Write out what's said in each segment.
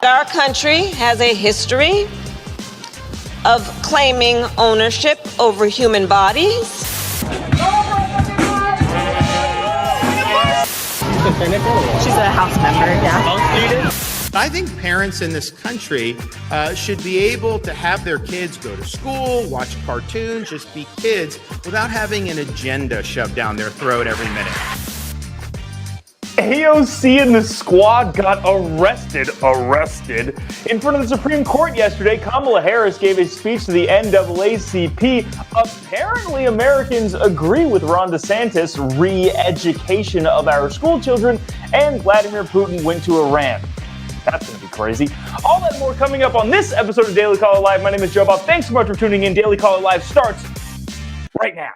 Our country has a history of claiming ownership over human bodies. She's a House member, yeah. I think parents in this country should be able to have their kids go to school, watch cartoons, just be kids without having an agenda shoved down their throat every minute. AOC and the squad got arrested in front of the Supreme Court yesterday. Kamala Harris gave a speech to the NAACP. Apparently, Americans agree with Ron Desantis' re-education of our school children, and Vladimir Putin went to Iran. That's going to be crazy. All that and more coming up on this episode of Daily Caller Live. My name is Jobob. Thanks so much for tuning in. Daily Caller Live starts right now.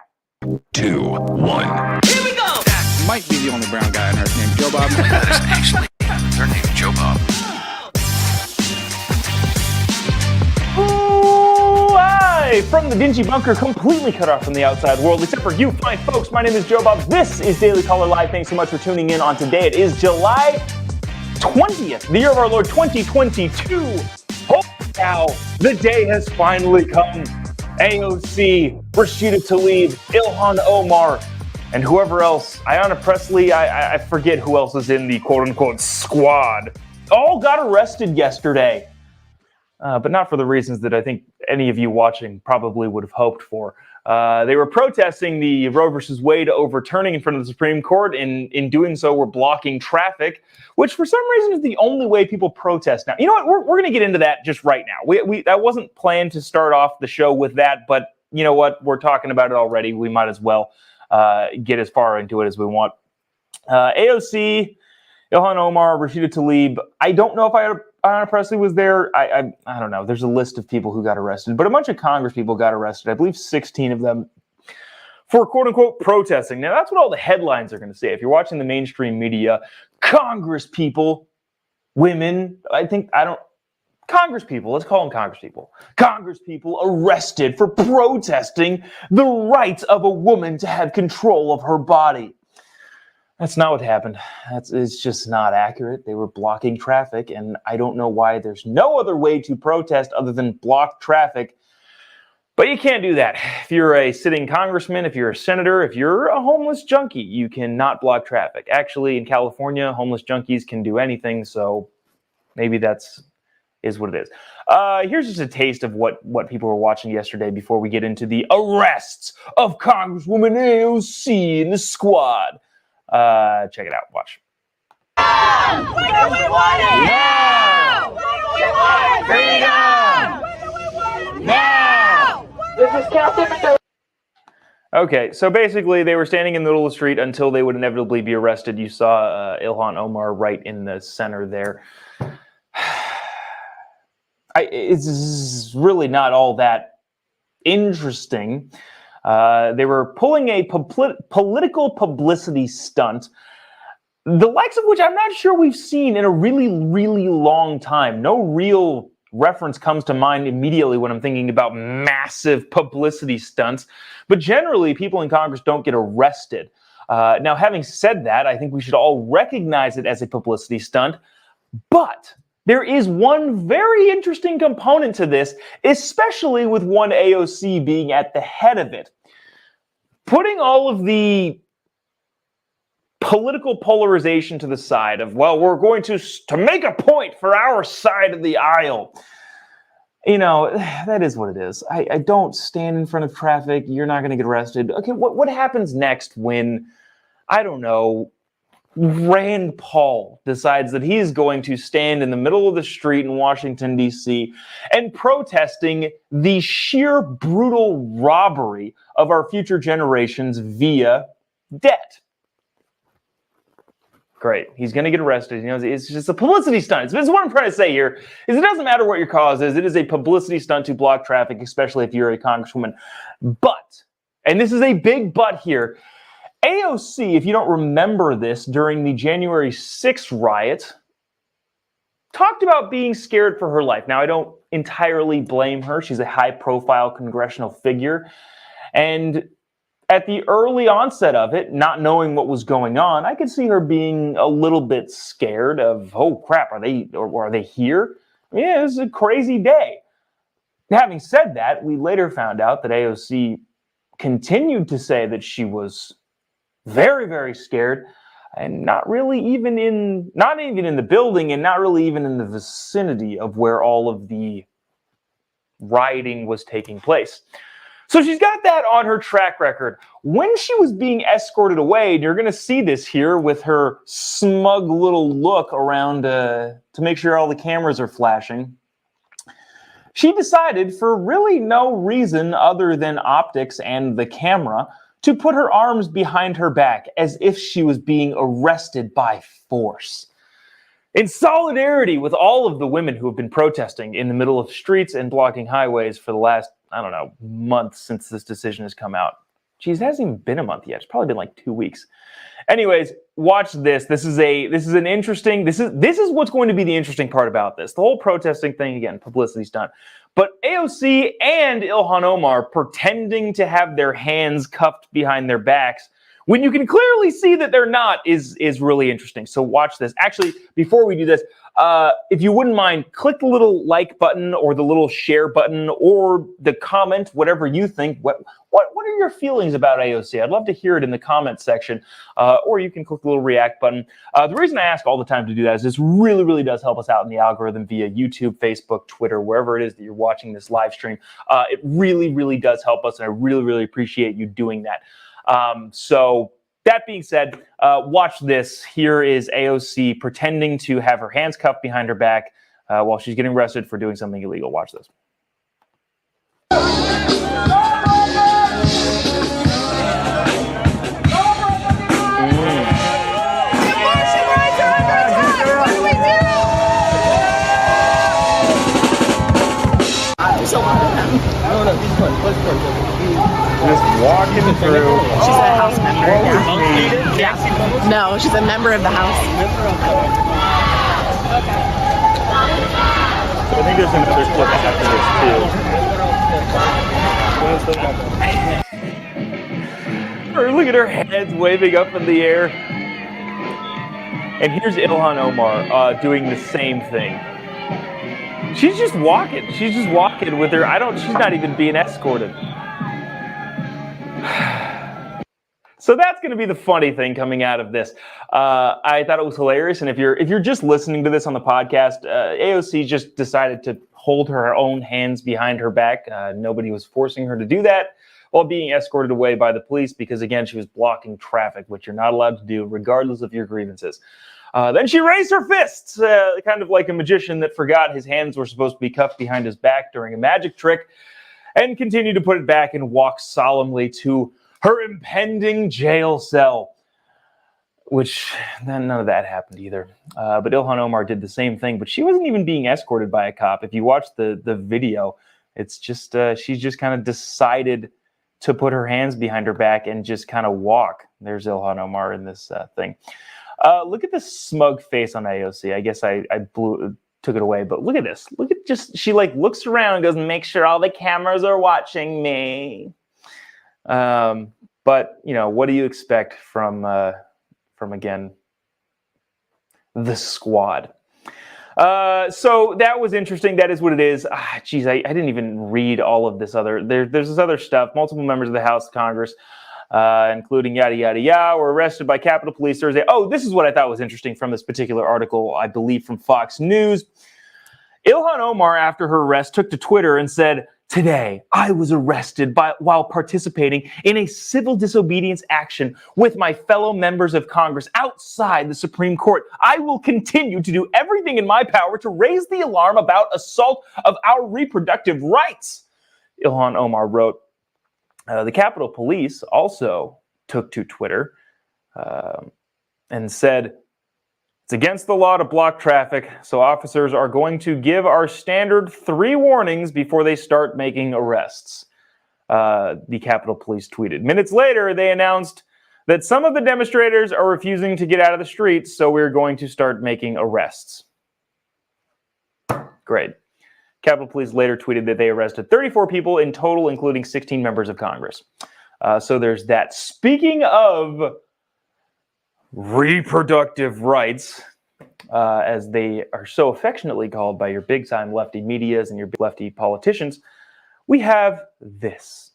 2, 1. Here we go! Might be the only brown guy on earth named Jobob. That is actually their name, Jobob. Live from the dingy bunker, completely cut off from the outside world, except for you fine folks. My name is Jobob. This is Daily Caller Live. Thanks so much for tuning in on today. It is July 20th, the year of our Lord 2022. Holy cow, the day has finally come. AOC, Rashida Tlaib, Ilhan Omar, and whoever else, Ayanna Pressley, I forget who else is in the quote-unquote squad, all got arrested yesterday. But not for the reasons that I think any of you watching probably would have hoped for. They were protesting the Roe versus Wade overturning in front of the Supreme Court, and in doing so were blocking traffic, which for some reason is the only way people protest now. You know what? We're going to get into that just right now. We that wasn't planned to start off the show with that, but you know what? We're talking about it already. We might as well get as far into it as we want. AOC, Ilhan Omar, Rashida Tlaib. I don't know if Ayanna Pressley was there. I don't know. There's a list of people who got arrested, but a bunch of Congress people got arrested. I believe 16 of them for quote-unquote protesting. Now, that's what all the headlines are going to say. If you're watching the mainstream media, Congress people, women, Congress people, let's call them Congress people. Congress people arrested for protesting the right of a woman to have control of her body. That's not what happened. It's just not accurate. They were blocking traffic, and I don't know why there's no other way to protest other than block traffic. But you can't do that. If you're a sitting congressman, if you're a senator, if you're a homeless junkie, you cannot block traffic. Actually, in California, homeless junkies can do anything, so maybe is what it is. Here's just a taste of what people were watching yesterday before we get into the arrests of Congresswoman AOC and the squad. Check it out. Watch. When do we want it? Now! When do we want freedom? When do we want it? Now! This is Captain. Okay, so basically they were standing in the middle of the street until they would inevitably be arrested. You saw Ilhan Omar right in the center there. It's really not all that interesting. They were pulling a political publicity stunt, the likes of which I'm not sure we've seen in a really, really long time. No real reference comes to mind immediately when I'm thinking about massive publicity stunts. But generally, people in Congress don't get arrested. Now, having said that, I think we should all recognize it as a publicity stunt. But there is one very interesting component to this, especially with one AOC being at the head of it. Putting all of the political polarization to the side of, well, we're going to make a point for our side of the aisle. You know, that is what it is. I don't stand in front of traffic. You're not going to get arrested. Okay, what happens next when, I don't know, Rand Paul decides that he's going to stand in the middle of the street in Washington, D.C. and protesting the sheer brutal robbery of our future generations via debt? Great. He's going to get arrested. You know, it's just a publicity stunt. It's what I'm trying to say here is it doesn't matter what your cause is. It is a publicity stunt to block traffic, especially if you're a congresswoman. But, and this is a big but here, AOC, if you don't remember this, during the January 6th riot, talked about being scared for her life. Now, I don't entirely blame her. She's a high-profile congressional figure. And at the early onset of it, not knowing what was going on, I could see her being a little bit scared of, oh crap, are they here? Yeah, it was a crazy day. Having said that, we later found out that AOC continued to say that she was very, very scared, and not even in the building, and not really even in the vicinity of where all of the rioting was taking place. So she's got that on her track record. When she was being escorted away, and you're going to see this here with her smug little look around to make sure all the cameras are flashing, she decided, for really no reason other than optics and the camera, to put her arms behind her back as if she was being arrested by force. In solidarity with all of the women who have been protesting in the middle of streets and blocking highways for the last, month since this decision has come out. Geez, it hasn't even been a month yet. It's probably been like 2 weeks. Anyways, watch this. This is what's going to be the interesting part about this. The whole protesting thing, again, publicity's done. But AOC and Ilhan Omar pretending to have their hands cuffed behind their backs when you can clearly see that they're not is really interesting. So watch this. Actually, before we do this, if you wouldn't mind, click the little like button or the little share button or the comment, whatever you think. What are your feelings about AOC? I'd love to hear it in the comment section, or you can click the little react button. The reason I ask all the time to do that is this really, really does help us out in the algorithm via YouTube, Facebook, Twitter, wherever it is that you're watching this live stream. It really, really does help us, and I really, really appreciate you doing that. So that being said, watch this. Here is AOC pretending to have her hands cuffed behind her back while she's getting arrested for doing something illegal. Watch this. Just walking through. She's a house member. Yeah. No, she's a member of the house. So I think there's another clip after this too. Or look at her hands waving up in the air. And here's Ilhan Omar doing the same thing. She's just walking. She's just walking with her. She's not even being escorted. So that's going to be the funny thing coming out of this. I thought it was hilarious. And if you're just listening to this on the podcast, AOC just decided to hold her own hands behind her back. Nobody was forcing her to do that while being escorted away by the police because, again, she was blocking traffic, which you're not allowed to do regardless of your grievances. Then she raised her fists, kind of like a magician that forgot his hands were supposed to be cuffed behind his back during a magic trick, and continued to put it back and walk solemnly to her impending jail cell, which none of that happened either. But Ilhan Omar did the same thing, but she wasn't even being escorted by a cop. If you watch the video, it's just she's just kind of decided to put her hands behind her back and just kind of walk. There's Ilhan Omar in this thing. Look at the smug face on AOC. I guess I took it away, but look at this. Look at she looks around and goes, make sure all the cameras are watching me. But what do you expect from again, the squad? So that was interesting. That is what it is. Geez, I didn't even read all of this there's this other stuff. Multiple members of the House of Congress, including yada, yada, yada, were arrested by Capitol Police Thursday. Oh, this is what I thought was interesting from this particular article, I believe from Fox News. Ilhan Omar, after her arrest, took to Twitter and said, "Today, I was arrested while participating in a civil disobedience action with my fellow members of Congress outside the Supreme Court. I will continue to do everything in my power to raise the alarm about assault of our reproductive rights," Ilhan Omar wrote. The Capitol Police also took to Twitter and said, "It's against the law to block traffic, so officers are going to give our standard 3 warnings before they start making arrests," the Capitol Police tweeted. Minutes later, they announced that some of the demonstrators are refusing to get out of the streets, so we're going to start making arrests. Great. Capitol Police later tweeted that they arrested 34 people in total, including 16 members of Congress. So there's that. Speaking of reproductive rights, as they are so affectionately called by your big-time lefty medias and your lefty politicians, we have this.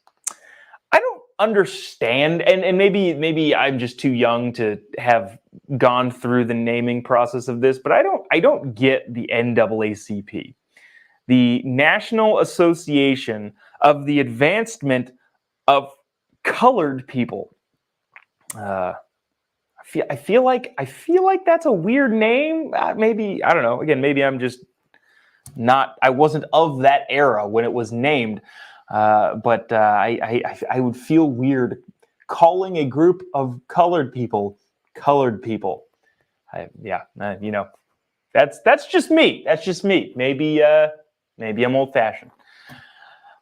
I don't understand, and maybe I'm just too young to have gone through the naming process of this, but I don't get the NAACP, the National Association of the Advancement of Colored People. I feel like that's a weird name. Maybe, I don't know. Again, maybe I'm just not. I wasn't of that era when it was named. But I would feel weird calling a group of colored people. You know, that's just me. That's just me. Maybe I'm old-fashioned.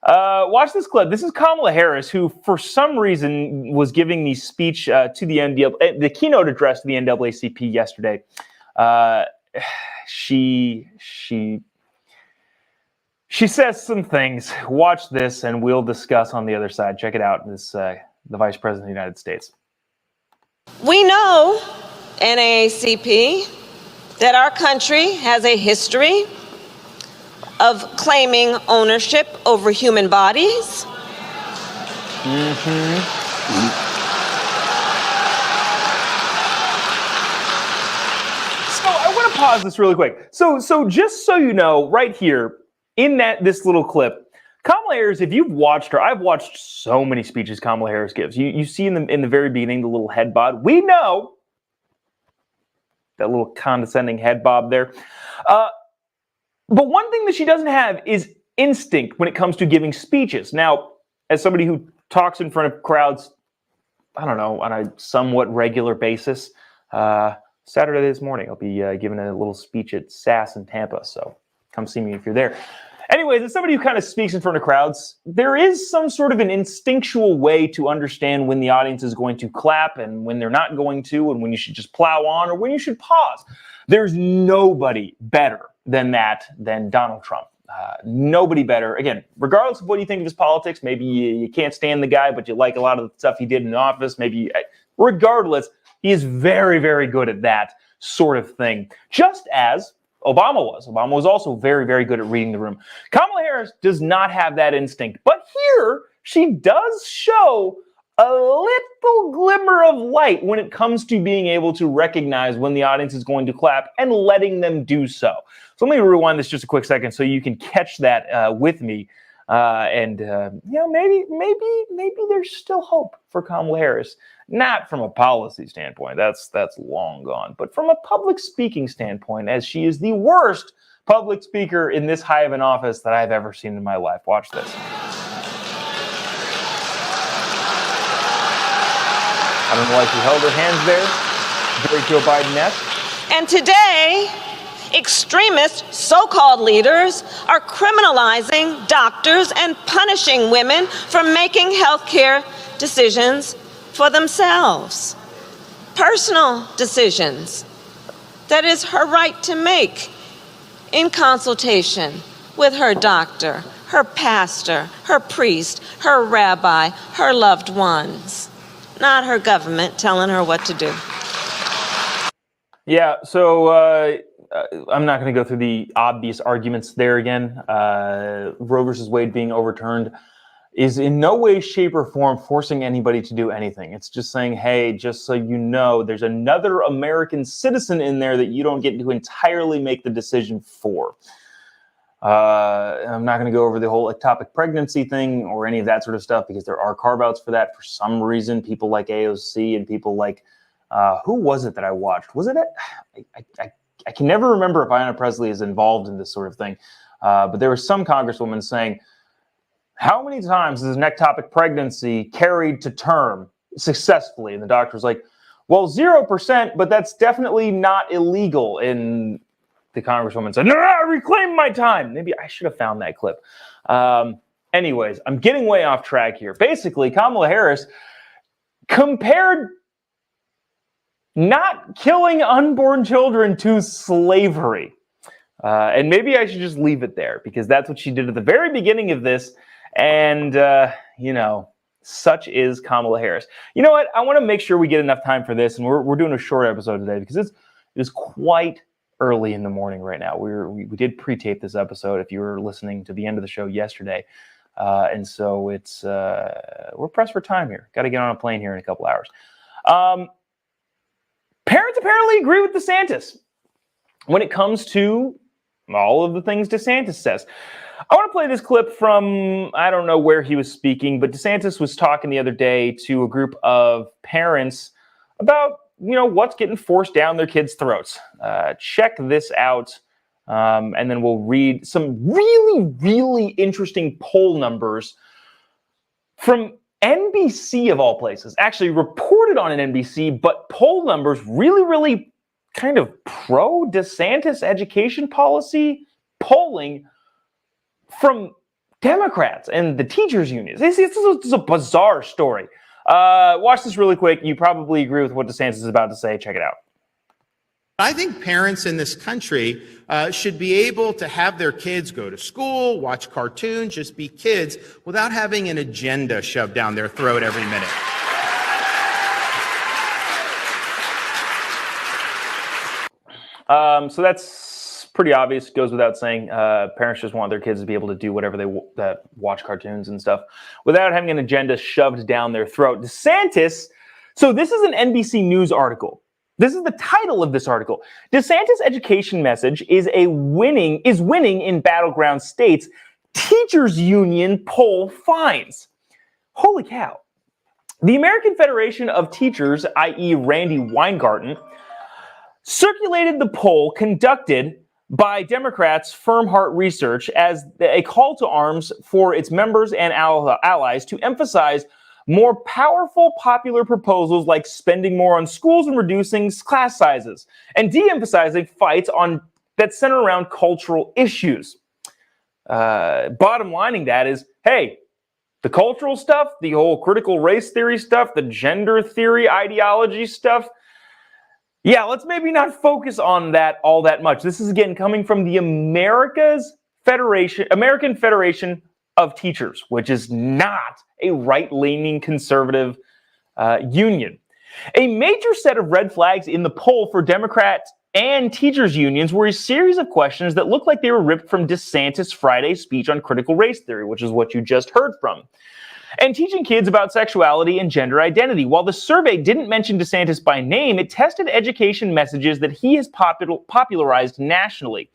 Watch this clip. This is Kamala Harris, who for some reason was giving the speech to the keynote address to the NAACP yesterday. She says some things. Watch this, and we'll discuss on the other side. Check it out. This the Vice President of the United States. We know, NAACP, that our country has a history of claiming ownership over human bodies. So I want to pause this really quick. So just so you know, right here in this little clip, Kamala Harris, if you've watched her, I've watched so many speeches Kamala Harris gives. You see in the very beginning the little head bob. We know that little condescending head bob there. But one thing that she doesn't have is instinct when it comes to giving speeches. Now, as somebody who talks in front of crowds, I don't know, on a somewhat regular basis, Saturday this morning, I'll be giving a little speech at SAS in Tampa, so come see me if you're there. Anyways, as somebody who kind of speaks in front of crowds, there is some sort of an instinctual way to understand when the audience is going to clap and when they're not going to, and when you should just plow on or when you should pause. There's nobody better than Donald Trump. Nobody better. Again, regardless of what you think of his politics, maybe you can't stand the guy, but you like a lot of the stuff he did in office. Regardless, he is very, very good at that sort of thing. Just as Obama was. Obama was also very, very good at reading the room. Kamala Harris does not have that instinct, but here she does show a little glimmer of light when it comes to being able to recognize when the audience is going to clap and letting them do so. So let me rewind this just a quick second so you can catch that with me. Maybe there's still hope for Kamala Harris. Not from a policy standpoint, that's long gone, but from a public speaking standpoint, as she is the worst public speaker in this high of an office that I've ever seen in my life. Watch this. I don't know why she held her hands there. Very Joe Biden-esque. And today, extremist so-called leaders are criminalizing doctors and punishing women for making healthcare decisions for themselves. Personal decisions that is her right to make in consultation with her doctor, her pastor, her priest, her rabbi, her loved ones, not her government telling her what to do. Yeah, so I'm not going to go through the obvious arguments there again. Roe versus Wade being overturned is in no way, shape, or form forcing anybody to do anything. It's just saying, hey, just so you know, there's another American citizen in there that you don't get to entirely make the decision for. I'm not going to go over the whole ectopic pregnancy thing or any of that sort of stuff because there are carve-outs for that for some reason. People like AOC and people like, who was it that I watched? Was it I can never remember if Ayanna Pressley is involved in this sort of thing. But there was some congresswoman saying, how many times is an ectopic pregnancy carried to term successfully? And the doctor was like, well, 0%, but that's definitely not illegal. And the congresswoman said, no, I reclaim my time. Maybe I should have found that clip. Anyways, I'm getting way off track here. Basically, Kamala Harris compared not killing unborn children to slavery. And maybe I should just leave it there because that's what she did at the very beginning of this. And, Such is Kamala Harris. You know what? I want to make sure we get enough time for this, and we're doing a short episode today because it is quite early in the morning right now. We did pre-tape this episode if you were listening to the end of the show yesterday. And so it's we're pressed for time here. Got to get on a plane here in a couple hours. Parents apparently agree with DeSantis when it comes to all of the things DeSantis says. I want to play this clip from, I don't know where he was speaking, but DeSantis was talking the other day to a group of parents about, what's getting forced down their kids' throats. Check this out. And then we'll read some really, really interesting poll numbers from NBC of all places. Actually reported on an NBC, but poll numbers really, really kind of pro-DeSantis education policy polling from Democrats and the teachers' unions. This is a bizarre story. Watch this really quick. You probably agree with what DeSantis is about to say. Check it out. I think parents in this country should be able to have their kids go to school, watch cartoons, just be kids without having an agenda shoved down their throat every minute. So that's pretty obvious. Goes without saying. Parents just want their kids to be able to do whatever that watch cartoons and stuff without having an agenda shoved down their throat. DeSantis. So this is an NBC News article. This is the title of this article. DeSantis' education message is winning in battleground states. Teachers union poll finds. Holy cow. The American Federation of Teachers, i.e. Randy Weingarten, circulated the poll conducted by Democrats' Firm Heart Research as a call to arms for its members and allies to emphasize more powerful popular proposals like spending more on schools and reducing class sizes, and de-emphasizing fights that center around cultural issues. Bottom lining that is, hey, the cultural stuff, the whole critical race theory stuff, the gender theory ideology stuff, yeah, let's maybe not focus on that all that much. This is, again, coming from the American Federation of Teachers, which is not a right-leaning conservative union. A major set of red flags in the poll for Democrats and teachers unions were a series of questions that looked like they were ripped from DeSantis' Friday speech on critical race theory, which is what you just heard from, and teaching kids about sexuality and gender identity. While the survey didn't mention DeSantis by name, it tested education messages that he has popularized nationally.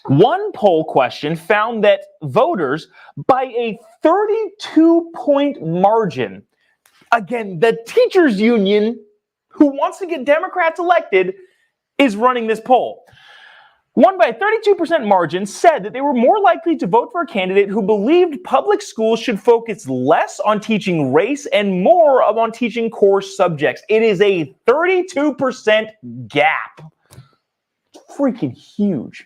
One poll question found that voters, by a 32-point margin, again, the teachers union who wants to get Democrats elected is running this poll. One by a 32% margin said that they were more likely to vote for a candidate who believed public schools should focus less on teaching race and more on teaching core subjects. It is a 32% gap. Freaking huge.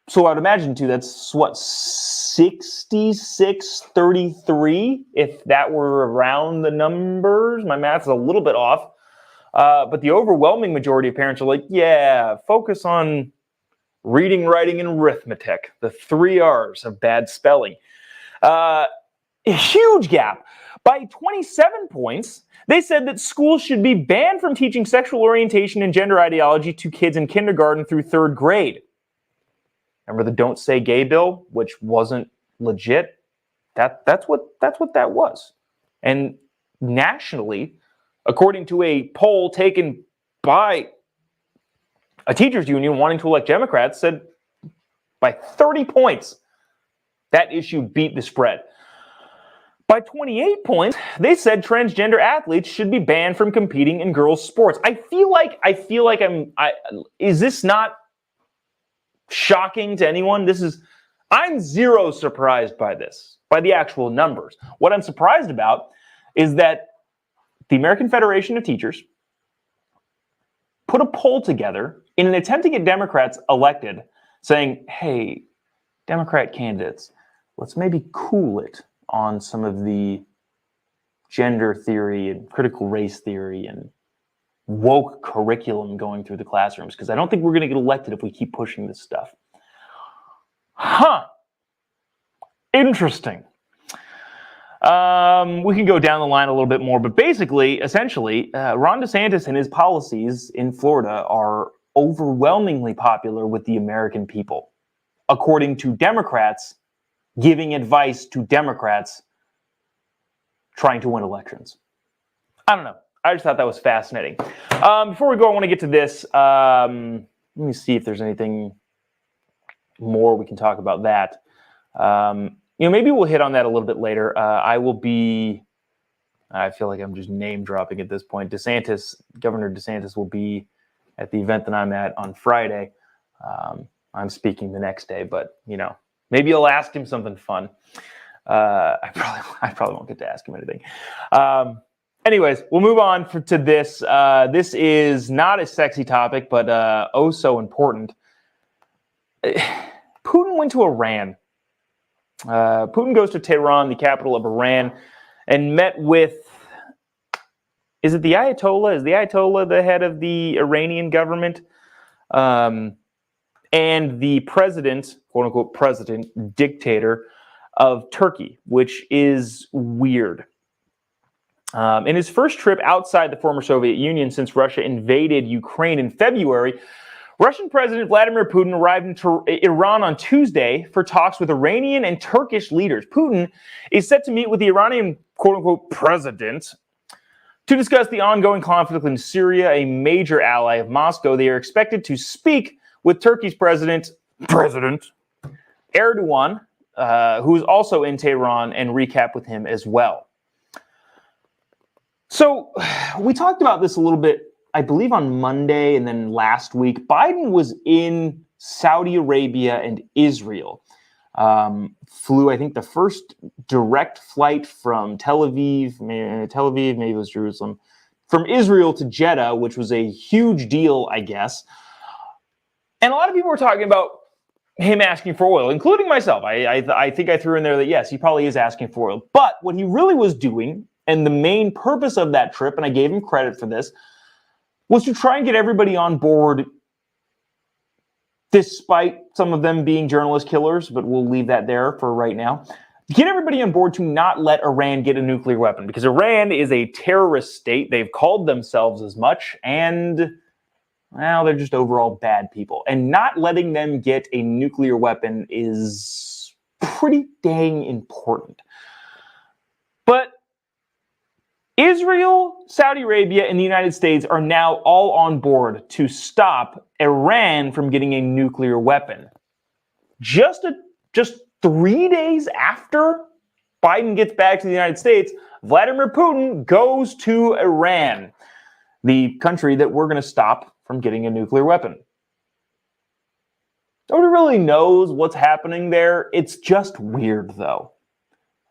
So I'd imagine too, that's what, 66-33, if that were around the numbers. My math's a little bit off. But the overwhelming majority of parents are like, yeah, focus on reading, writing, and arithmetic, the 3 R's of bad spelling. A huge gap. By 27 points, they said that schools should be banned from teaching sexual orientation and gender ideology to kids in kindergarten through 3rd grade. Remember the Don't Say Gay bill, which wasn't legit? That's what that was. And nationally, according to a poll taken by a teachers union wanting to elect Democrats, said by 30 points, that issue beat the spread. By 28 points, they said transgender athletes should be banned from competing in girls' sports. I feel like is this not shocking to anyone? I'm zero surprised by this, by the actual numbers. What I'm surprised about is that the American Federation of Teachers put a poll together in an attempt to get Democrats elected, saying, hey, Democrat candidates, let's maybe cool it on some of the gender theory and critical race theory and woke curriculum going through the classrooms, because I don't think we're going to get elected if we keep pushing this stuff. Huh. Interesting. We can go down the line a little bit more, but basically, essentially, Ron DeSantis and his policies in Florida are overwhelmingly popular with the American people, according to Democrats giving advice to Democrats trying to win elections. I don't know. I just thought that was fascinating. Before we go, I want to get to this. Let me see if there's anything more we can talk about that. Maybe we'll hit on that a little bit later. I feel like I'm just name dropping at this point. Governor DeSantis will be at the event that I'm at on Friday. I'm speaking the next day, but maybe I'll ask him something fun. I probably won't get to ask him anything. Anyways, we'll move on to this. This is not a sexy topic, but oh so important. Putin went to Iran. Putin goes to Tehran, the capital of Iran, and met with, is it the Ayatollah? Is the Ayatollah the head of the Iranian government? And the president, quote unquote president, dictator of Turkey, which is weird. In his first trip outside the former Soviet Union since Russia invaded Ukraine in February, Russian President Vladimir Putin arrived in Iran on Tuesday for talks with Iranian and Turkish leaders. Putin is set to meet with the Iranian, quote-unquote, president to discuss the ongoing conflict in Syria, a major ally of Moscow. They are expected to speak with Turkey's President Erdogan, who is also in Tehran, and recap with him as well. So we talked about this a little bit, I believe on Monday and then last week. Biden was in Saudi Arabia and Israel. Flew, I think, the first direct flight from maybe it was Jerusalem, from Israel to Jeddah, which was a huge deal, I guess. And a lot of people were talking about him asking for oil, including myself. I think I threw in there that, yes, he probably is asking for oil. But what he really was doing, and the main purpose of that trip, and I gave him credit for this, was to try and get everybody on board, despite some of them being journalist killers, but we'll leave that there for right now. Get everybody on board to not let Iran get a nuclear weapon, because Iran is a terrorist state. They've called themselves as much, and, well, they're just overall bad people. And not letting them get a nuclear weapon is pretty dang important. But Israel, Saudi Arabia, and the United States are now all on board to stop Iran from getting a nuclear weapon. Just 3 days after Biden gets back to the United States, Vladimir Putin goes to Iran, the country that we're going to stop from getting a nuclear weapon. Nobody really knows what's happening there. It's just weird, though.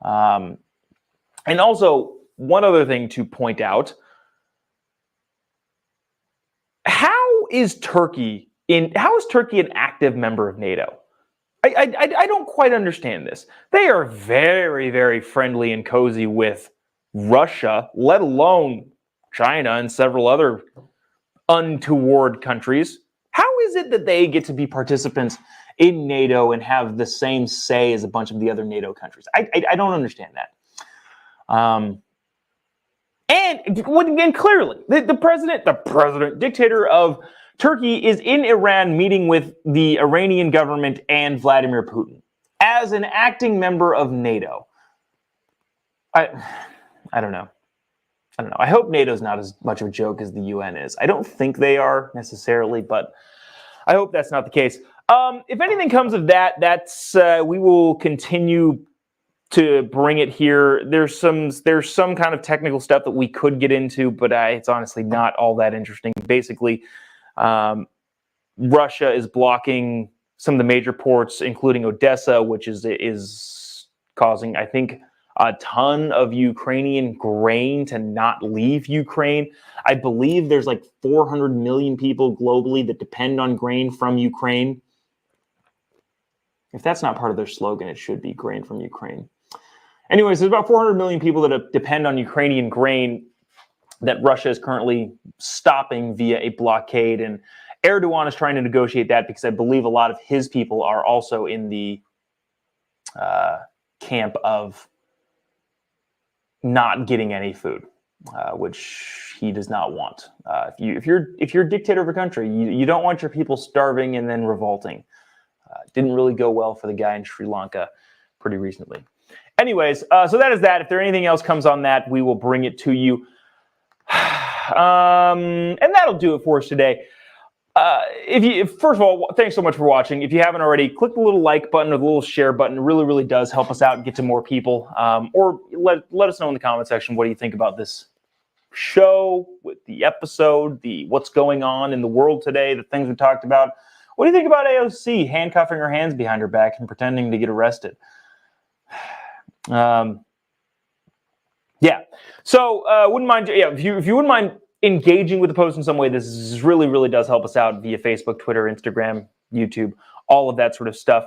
And also, one other thing to point out: how is Turkey an active member of NATO? I don't quite understand this. They are very, very friendly and cozy with Russia, let alone China and several other untoward countries. How is it that they get to be participants in NATO and have the same say as a bunch of the other NATO countries? I don't understand that. And clearly, the president, dictator of Turkey, is in Iran meeting with the Iranian government and Vladimir Putin as an acting member of NATO. I don't know. I hope NATO's not as much of a joke as the UN is. I don't think they are necessarily, but I hope that's not the case. If anything comes of that, we will continue to bring it here. There's some kind of technical stuff that we could get into, but it's honestly not all that interesting. Basically, Russia is blocking some of the major ports, including Odessa, which is causing, I think, a ton of Ukrainian grain to not leave Ukraine. I believe there's like 400 million people globally that depend on grain from Ukraine. If that's not part of their slogan, it should be grain from Ukraine. Anyways, there's about 400 million people that depend on Ukrainian grain that Russia is currently stopping via a blockade. And Erdogan is trying to negotiate that because I believe a lot of his people are also in the camp of not getting any food, which he does not want. If you're a dictator of a country, you don't want your people starving and then revolting. Didn't really go well for the guy in Sri Lanka pretty recently. Anyways, so that is that. If there anything else comes on that, we will bring it to you. And that'll do it for us today. First of all, thanks so much for watching. If you haven't already, click the little like button or the little share button. It really, really does help us out and get to more people. Or let us know in the comment section, what do you think about this show, with the episode, what's going on in the world today, the things we talked about. What do you think about AOC handcuffing her hands behind her back and pretending to get arrested? Yeah. So wouldn't mind. Yeah, if you wouldn't mind engaging with the post in some way, this really, really does help us out via Facebook, Twitter, Instagram, YouTube, all of that sort of stuff.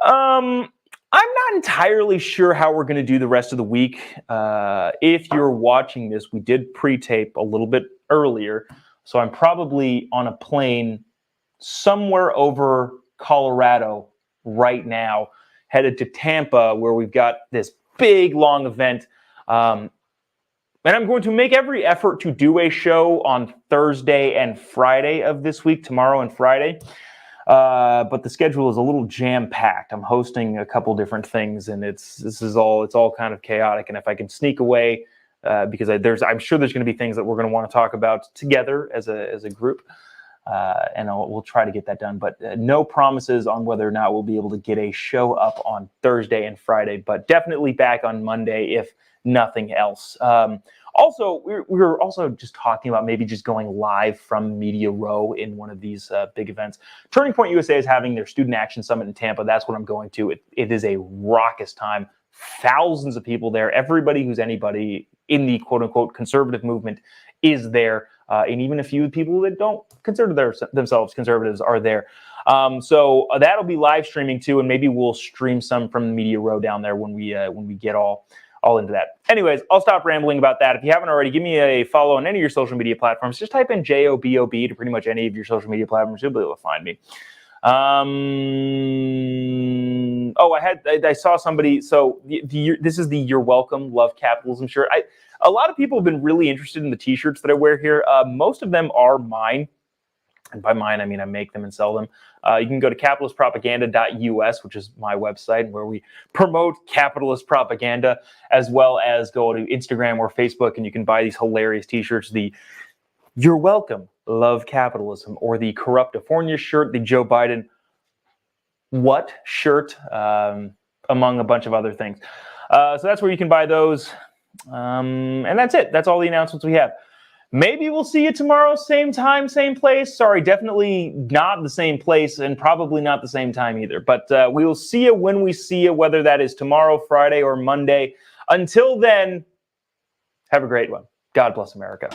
I'm not entirely sure how we're going to do the rest of the week. If you're watching this, we did pre-tape a little bit earlier, so I'm probably on a plane somewhere over Colorado right now, headed to Tampa, where we've got this big, long event. And I'm going to make every effort to do a show on Thursday and Friday of this week, tomorrow and Friday. But the schedule is a little jam-packed. I'm hosting a couple different things, and it's all kind of chaotic. And if I can sneak away, because I'm sure there's going to be things that we're going to want to talk about together as a group. And we'll try to get that done, but no promises on whether or not we'll be able to get a show up on Thursday and Friday, but definitely back on Monday if nothing else. Also, we were also just talking about maybe just going live from Media Row in one of these big events. Turning Point USA is having their Student Action Summit in Tampa. That's what I'm going to. It is a raucous time. Thousands of people there. Everybody who's anybody in the quote-unquote conservative movement is there. And even a few people that don't consider themselves conservatives are there. So that'll be live streaming too, and maybe we'll stream some from the Media Row down there when we get all into that. Anyways, I'll stop rambling about that. If you haven't already, give me a follow on any of your social media platforms. Just type in JOBOB to pretty much any of your social media platforms. You'll be able to find me. I saw somebody. So this is the "You're Welcome, Love Capitalism" shirt. A lot of people have been really interested in the t-shirts that I wear here. Most of them are mine. And by mine, I mean I make them and sell them. You can go to capitalistpropaganda.us, which is my website where we promote capitalist propaganda, as well as go to Instagram or Facebook, and you can buy these hilarious t-shirts. The "You're Welcome, Love Capitalism," or the Corruptifornia shirt, the Joe Biden what shirt, among a bunch of other things. So that's where you can buy those. And that's it. That's all the announcements we have. Maybe we'll see you tomorrow, same time, same place. Sorry, definitely not the same place and probably not the same time either. But we will see you when we see you, whether that is tomorrow, Friday, or Monday. Until then, have a great one. God bless America.